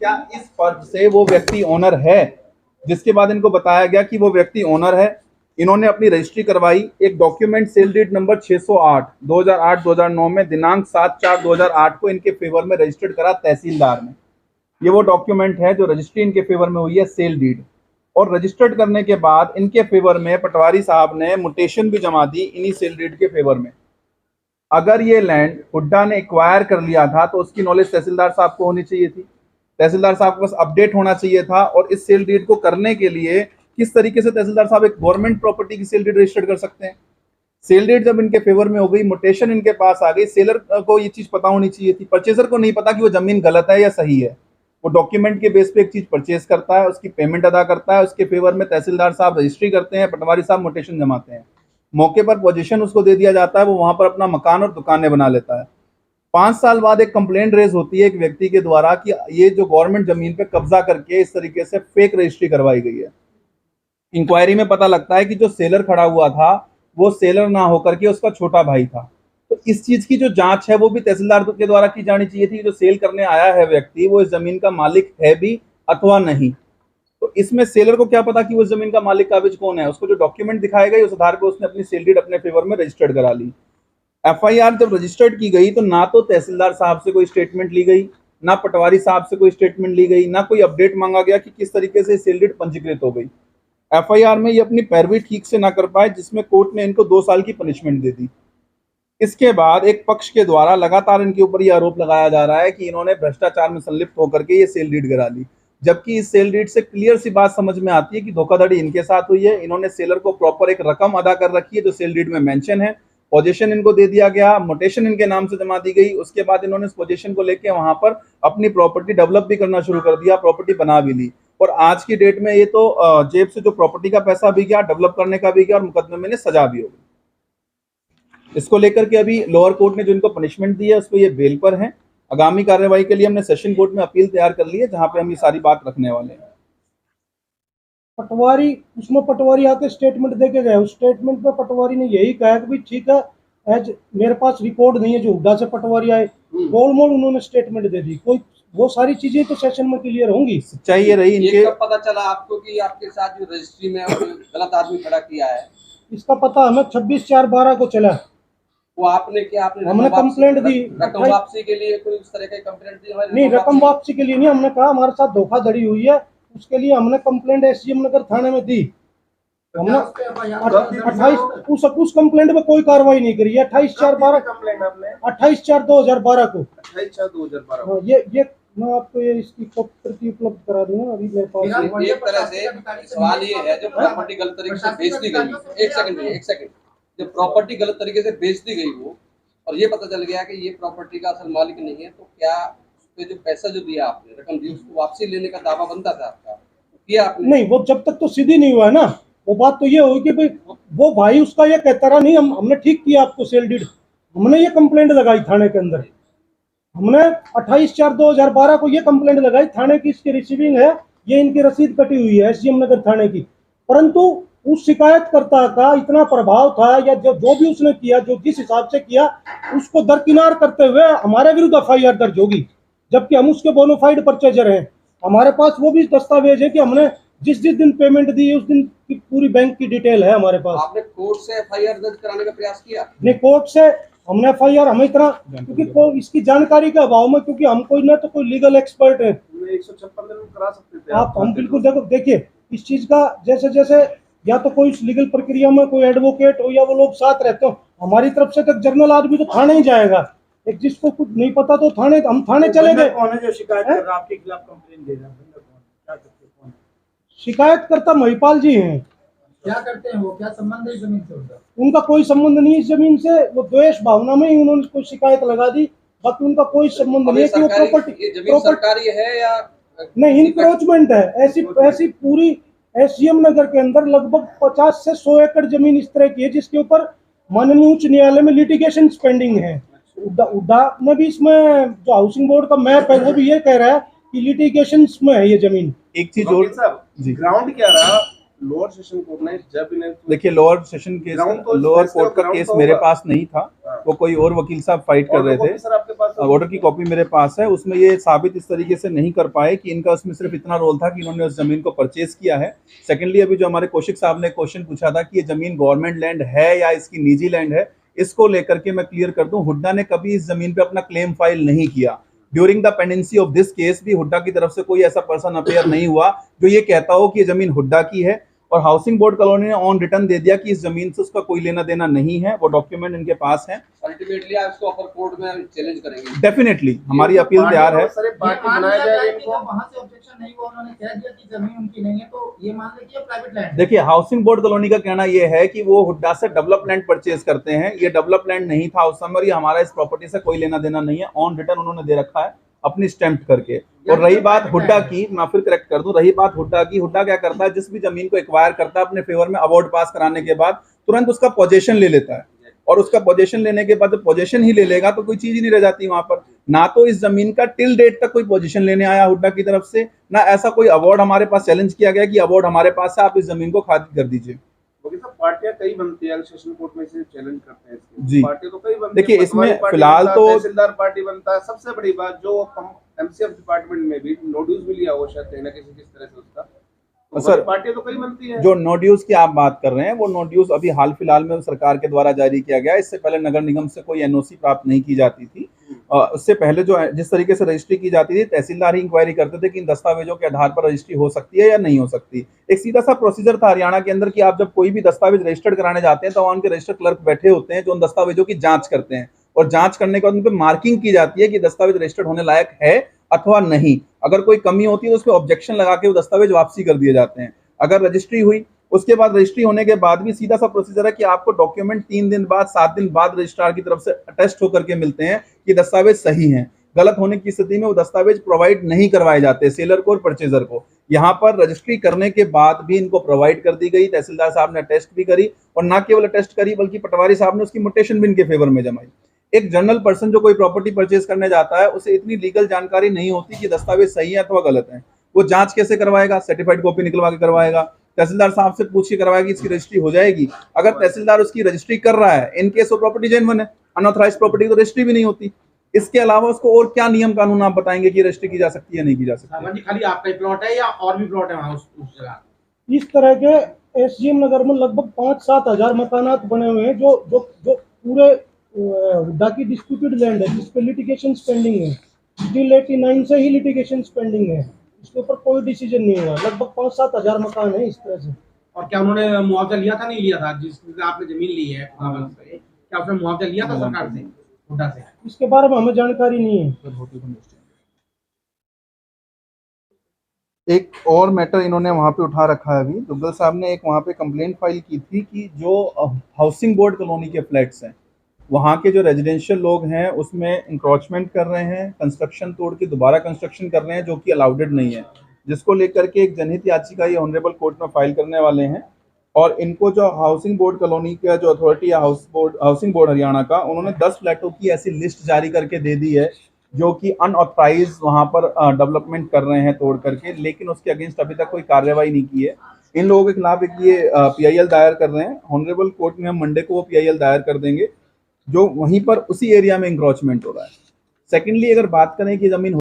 क्या इस पद से वो व्यक्ति ओनर है? जिसके बाद इनको बताया गया कि वो व्यक्ति ओनर है। इन्होंने अपनी रजिस्ट्री करवाई, एक डॉक्यूमेंट सेल डीड नंबर 608 2008-2009 में दिनांक 7/4/2008 को इनके फेवर में रजिस्टर्ड करा तहसीलदार ने। ये वो डॉक्यूमेंट है जो रजिस्ट्री इनके फेवर में हुई है, सेल डीड। और रजिस्टर्ड करने के बाद इनके फेवर में पटवारी साहब ने मुटेशन भी जमा दी इन्हीं सेल डीड के फेवर में। अगर ये लैंड हुड्डा ने एक्वायर कर लिया था तो उसकी नॉलेज तहसीलदार साहब को होनी चाहिए थी। तहसीलदार साहब को बस अपडेट होना चाहिए था। और इस सेल डीड को करने के लिए किस तरीके से तहसीलदार साहब एक गवर्नमेंट प्रॉपर्टी की सेल डीड रजिस्टर्ड कर सकते हैं? सेल डीड जब इनके फेवर में हो गई, मुटेशन इनके पास आ गई, सेलर को ये चीज पता होनी चाहिए थी। परचेजर को नहीं पता कि वो जमीन गलत है या सही है। वो डॉक्यूमेंट के बेस पे एक चीज परचेज करता है, उसकी पेमेंट अदा करता है, उसके फेवर में तहसीलदार साहब रजिस्ट्री करते हैं, पटवारी साहब मुटेशन जमाते हैं। मौके पर पोजीशन उसको दे दिया जाता है, वो वहां पर अपना मकान और दुकानें बना लेता है। 5 साल बाद एक कंप्लेंट रेज होती है एक व्यक्ति के द्वारा कि ये जो गवर्नमेंट जमीन पे कब्जा करके इस तरीके से फेक रजिस्ट्री करवाई गई है। इंक्वायरी में पता लगता है कि जो सेलर खड़ा हुआ था वो सेलर ना होकर के उसका छोटा भाई था। तो इस चीज की जो जांच है वो भी तहसीलदार के द्वारा की जानी चाहिए थी। जो सेल करने आया है व्यक्ति, वो इस जमीन का मालिक है भी अथवा नहीं। तो इसमें सेलर को क्या पता कि उस जमीन का मालिक काबिज कौन है? उसको जो डॉक्यूमेंट दिखाए गए उस आधार पर उसने अपनी सेल डीड अपने फेवर में रजिस्टर्ड करा ली। एफआईआर जब रजिस्टर्ड की गई तो ना तो तहसीलदार साहब से कोई स्टेटमेंट ली गई, ना पटवारी साहब से कोई स्टेटमेंट ली गई, ना कोई अपडेट मांगा गया कि किस तरीके से सेल डीड पंजीकृत हो गई। एफआईआर में ये अपनी पैरवी ठीक से ना कर पाए, जिसमें कोर्ट ने इनको 2 साल की पनिशमेंट दे दी। इसके बाद एक पक्ष के द्वारा लगातार इनके ऊपर ये आरोप लगाया जा रहा है कि इन्होंने भ्रष्टाचार में संलिप्त होकर के ये सेल डीड करा ली। जबकि इस सेल डीड से क्लियर सी बात समझ में आती है कि धोखाधड़ी इनके साथ हुई है। इन्होंने सेलर को प्रॉपर एक रकम अदा कर रखी है जो सेल डीड में मेंशन है। पोजीशन इनको दे दिया गया, मुटेशन इनके नाम से जमा दी गई। उसके बाद इन्होंने इस पोजीशन को लेके वहां पर अपनी प्रॉपर्टी डेवलप भी करना शुरू कर दिया, प्रॉपर्टी बना भी ली। और आज की डेट में ये तो जेब से जो प्रॉपर्टी का पैसा भी गया, डेवलप करने का भी गया, और मुकदमे में सजा भी हो गई। इसको लेकर के अभी लोअर कोर्ट ने जो इनको पनिशमेंट दी है उस पर ये बेल पर है। आगामी कार्रवाई के लिए हमने सेशन कोर्ट में अपील तैयार कर ली है, जहां पे हम ये सारी बात रखने वाले हैं। पटवारी, उसमें पटवारी आके स्टेटमेंट देके गए। उस स्टेटमेंट में पटवारी ने यही कहा कि भाई ठीक है, एज मेरे पास रिकॉर्ड नहीं है जो हुड्डा से पटवारी आए, गोलमोल उन्होंने स्टेटमेंट दे दी। कोई वो सारी चीजें तो सेशन में क्लियर होंगी। सच्चाई ये रही इनके। कब पता चला आपको कि आपके साथ जो रजिस्ट्री में गलत आदमी खड़ा किया है? इसका पता हमें 26/4/12 को चला। वो आपने क्या, हमने कंप्लेंट दी रकम वापसी के लिए कोई इस तरह की कंप्लेंट दी? नहीं, रकम वापसी के लिए नहीं, हमने कहा हमारे साथ धोखाधड़ी हुई है, उसके लिए हमने कंप्लेंट एसडीएम नगर थाने में दी। हमने 28 उस कंप्लेंट में कोई कार्रवाई नहीं करी है। 28/4/12 28/4/2012 को 28/4/2012। ये मैं आपको ये इसकी प्रति उपलब्ध करा दूंगा अभी मेरे पास। एक तरह से सवाल ये है, जो प्रॉपर्टी गलत तरीके से बेच दी गई, एक सेकंड, जब प्रॉपर्टी गलत तरीके से बेच दी गई वो, और ये पता चल गया कि ये प्रॉपर्टी का असल मालिक नहीं है, तो क्या उसपे जो पैसा जो दिया आपने, रकम दी, उसको वापसी लेने का दावा बनता था आपका? किया आपने? नहीं, वो जब तक तो सीधी नहीं हुआ है ना। वो बात तो ये हुई कि भाई वो भाई उसका ये कहता रहा नहीं, हमने ठीक किया आपको सेल डीड। हमने ये कंप्लेंट लगाई थाने के अंदर। हमने 28/4/2012 को ये कंप्लेंट लगाई थाने की, इसकी रिसीविंग है, ये इनकी रसीद कटी हुई है एसडीएम नगर थाने की। परंतु उस शिकायतकर्ता का इतना प्रभाव था, या जो भी उसने किया, जो जिस हिसाब से किया, उसको दरकिनार करते हुए हमारे विरुद्ध एफआईआर दर्ज होगी, जबकि हम उसके बोनाफाइड परचेजर हैं। हमारे पास वो भी दस्तावेज है कि हमने जिस दिन पेमेंट दी उस दिन की पूरी बैंक की डिटेल है हमारे पास। आपने कोर्ट से एफआईआर दर्ज कराने का प्रयास किया? नहीं, कोर्ट से हमने एफआईआर, हमें इतना क्योंकि इसकी जानकारी के अभाव में, क्योंकि हम कोई ना तो कोई लीगल एक्सपर्ट है। 156 दिन करा सकते थे आप हम बिल्कुल देखिए इस चीज का, जैसे जैसे या तो कोई लीगल प्रक्रिया में कोई एडवोकेट हो या वो लोग साथ रहते हो, हमारी तरफ से तक जर्नल आदमी तो थाने ही जाएगा। एक जिसको कुछ नहीं पता तो थाने, हम थाने चले गए। कौन है जो शिकायत कर रहा है आपके खिलाफ, कंप्लेंट दे रहा है? शिकायतकर्ता महिपाल जी हैं। क्या करते हैं वो, क्या संबंध है जमीन से उनका? उनका कोई संबंध नहीं इस जमीन से। वो द्वेष भावना में ही उन्होंने कोई शिकायत लगा दी, बाकी उनका कोई संबंध नहीं है कि वो प्रॉपर्टी सरकारी है या नहीं। इंक्रोचमेंट है। ऐसी पूरी एसडीएम नगर के अंदर लगभग 50 से 100 एकड़ जमीन इस तरह की है जिसके ऊपर माननीय उच्च न्यायालय में लिटिगेशन पेंडिंग है। उड्डा ने भी इसमें, जो हाउसिंग बोर्ड का मैप है वो भी ये कह रहा है कि लिटिगेशन में है ये जमीन। एक चीज और, ग्राउंड क्या रहा? लोअर सेशन कोर्ट ने जब इन्हें देखिए लोअर सेशन केस, Ground तो लोअर इसका कोर्ट का ground केस तो मेरे होगा। पास नहीं था, हाँ। वो कोई और वकील साहब फाइट कर रहे थे। सर आपके पास ऑर्डर की कॉपी मेरे पास है, उसमें ये साबित इस तरीके से नहीं कर पाए कि इनका उसमें सिर्फ इतना रोल था कि इन्होंने उस जमीन को परचेज किया है। सेकेंडली अभी जो हमारे कौशिक साहब ने क्वेश्चन पूछा था कि ये जमीन गवर्नमेंट लैंड है या इसकी निजी लैंड है, इसको लेकर के मैं क्लियर कर दूं, हुड्डा ने कभी इस जमीन पे अपना क्लेम फाइल नहीं किया। During the pendency of this case भी हुड्डा की तरफ से कोई ऐसा पर्सन अपेयर नहीं हुआ जो ये कहता हो कि ये जमीन हुड्डा की है, और हाउसिंग बोर्ड कॉलोनी ने ऑन रिटर्न दे दिया कि इस जमीन से उसका कोई लेना देना नहीं है। वो डॉक्यूमेंट इनके पास है। अल्टीमेटली आप इसको अपर कोर्ट में चैलेंज करेंगे। डेफिनेटली हमारी अपील तैयार है। सर पार्टी ये मान बनाया लिया जाए जाए कि इनको। जब वहाँ से ऑब्जेक्शन नहीं हुआ, उन्होंने कह दिया कि जमीन उनकी नहीं है, तो ये मान ले कि ये प्राइवेट लैंड है। देखिए हाउसिंग बोर्ड कॉलोनी का कहना यह है कि वो हुड्डा से डेवलप लैंड परचेज करते हैं, ये डेवलप लैंड नहीं था उस समय, और ये हमारा इस प्रॉपर्टी से कोई लेना देना नहीं है। ऑन रिटर्न उन्होंने दे रखा है अपनी स्टैंप करके। और रही बात हुड्डा की, मैं फिर करेक्ट कर दूं, रही बात हुड्डा की, हुड्डा क्या करता है, जिस भी जमीन को एक्वायर करता है अपने फेवर में अवार्ड पास कराने के बाद तुरंत उसका पोजेशन ले लेता है, और उसका पोजेशन लेने के बाद जब पोजेशन ही ले लेगा तो कोई चीज ही नहीं रह जाती वहां पर। ना तो इस जमीन का टिल डेट तक कोई पोजीशन लेने आया हुड्डा की तरफ से, ना ऐसा कोई अवार्ड हमारे पास चैलेंज किया गया कि अवार्ड हमारे पास है, आप इस जमीन को खारिज कर दीजिए। वकील साहब पार्टियां कई बनती है, सेशन कोर्ट में से चैलेंज करते हैं इसके। जी। पार्टी तो कई बनती है। देखिए, इसमें पटवारी पार्टी फिलहाल बनता है, तो- तहसीलदार पार्टी बनता है। सबसे बड़ी बात जो एमसीएफ डिपार्टमेंट में भी नोटिस भी लिया हुआ शायद कहीं ना किसी किस तरह से उसका, तो सर, पार्टियां तो कई बनती है। जो नो ड्यूज की आप बात कर रहे हैं, वो नो ड्यूज अभी हाल फिलहाल में सरकार के द्वारा जारी किया गया। इससे पहले नगर निगम से कोई एनओसी प्राप्त नहीं की जाती थी। उससे पहले जो जिस तरीके से रजिस्ट्री की जाती थी, तहसीलदार ही इंक्वायरी करते थे कि इन दस्तावेजों के आधार पर रजिस्ट्री हो सकती है या नहीं हो सकती। एक सीधा सा प्रोसीजर था हरियाणा के अंदर कि आप जब कोई भी दस्तावेज रजिस्टर्ड कराने जाते हैं तो वहाँ उनके रजिस्टर क्लर्क बैठे होते हैं जो उन दस्तावेजों की जांच करते हैं, और जांच करने के बाद उन पर मार्किंग की जाती है कि दस्तावेज रजिस्टर्ड होने लायक है अथवा नहीं। अगर कोई कमी होती है तो उस पर ऑब्जेक्शन लगा के वो दस्तावेज वापसी कर दिए जाते हैं। अगर रजिस्ट्री हुई, उसके बाद रजिस्ट्री होने के बाद भी सीधा सा प्रोसीजर है कि आपको डॉक्यूमेंट 3 दिन बाद 7 दिन बाद रजिस्ट्रार की तरफ से अटेस्ट होकर के मिलते हैं कि दस्तावेज सही हैं। गलत होने की स्थिति में वो दस्तावेज प्रोवाइड नहीं करवाए जाते सेलर को और परचेजर को। यहाँ पर रजिस्ट्री करने के बाद भी इनको प्रोवाइड कर दी गई। तहसीलदार साहब ने अटेस्ट भी करी, और ना केवल अटेस्ट करी बल्कि पटवारी साहब ने उसकी मोटेशन भी इनके फेवर में जमाई। एक जनरल पर्सन जो कोई प्रॉपर्टी परचेज करने जाता है, उसे इतनी लीगल जानकारी नहीं होती कि दस्तावेज सही है अथवा गलत है। वो जांच कैसे करवाएगा? सर्टिफाइड कॉपी निकलवा के करवाएगा, तहसीलदार साहब से पूछ के करवाएगी इसकी रजिस्ट्री हो जाएगी। अगर तहसीलदार उसकी रजिस्ट्री कर रहा है, इन केस वो प्रॉपर्टी जेन्युइन है, अनऑथराइज्ड प्रॉपर्टी तो रजिस्ट्री भी नहीं होती। इसके अलावा उसको और क्या नियम कानून आप बताएंगे कि रजिस्ट्री की जा सकती है नहीं की जा सकती? सामान जी खाली आपका ही प्लॉट है या और भी प्लॉट है वहाँ उस जगह? इस तरह के एसजीएम नगर में लगभग 5-7 हजार मकानात बने हुए हैं जो जो जो पूरे हुड्डा की डिस्प्यूटेड लैंड है, जिस पे लिटिगेशन पेंडिंग है। टिल 89 से ही लिटिगेशन पेंडिंग है, इसके ऊपर कोई डिसीजन नहीं हुआ। लगभग 5-7 हजार मकान है इस तरह से। और क्या उन्होंने मुआवजा लिया था, नहीं लिया था? जिस आपने जमीन ली है क्या उसने मुआवजा लिया था सरकार से, हुड्डा से? इसके बारे में हमें जानकारी नहीं है। एक और मैटर इन्होंने वहाँ पे उठा रखा है। अभी दुग्गल साहब ने एक वहाँ पे कंप्लेंट फाइल की थी कि जो हाउसिंग बोर्ड कॉलोनी के फ्लैट्स हैं, वहाँ के जो रेजिडेंशियल लोग हैं उसमें इंक्रोचमेंट कर रहे हैं, कंस्ट्रक्शन तोड़ के दोबारा कंस्ट्रक्शन कर रहे हैं जो कि अलाउडेड नहीं है, जिसको लेकर के एक जनहित याचिका ये ऑनरेबल कोर्ट में फाइल करने वाले हैं। और इनको जो हाउसिंग बोर्ड कॉलोनी का जो अथॉरिटी है हाउसिंग बोर्ड हरियाणा का, उन्होंने 10 फ्लैटों की ऐसी लिस्ट जारी करके दे दी है जो कि अनऑथराइज वहाँ पर डेवलपमेंट कर रहे हैं तोड़ करके, लेकिन उसके अगेंस्ट अभी तक कोई कार्रवाई नहीं की है। इन लोगों के खिलाफ एक ये PIL दायर कर रहे हैं। ऑनरेबल कोर्ट में हम मंडे को वो PIL दायर कर देंगे जो वहीं पर उसी एरिया में इंक्रोचमेंट हो रहा है। सेकेंडली अगर बात करें कि जमीन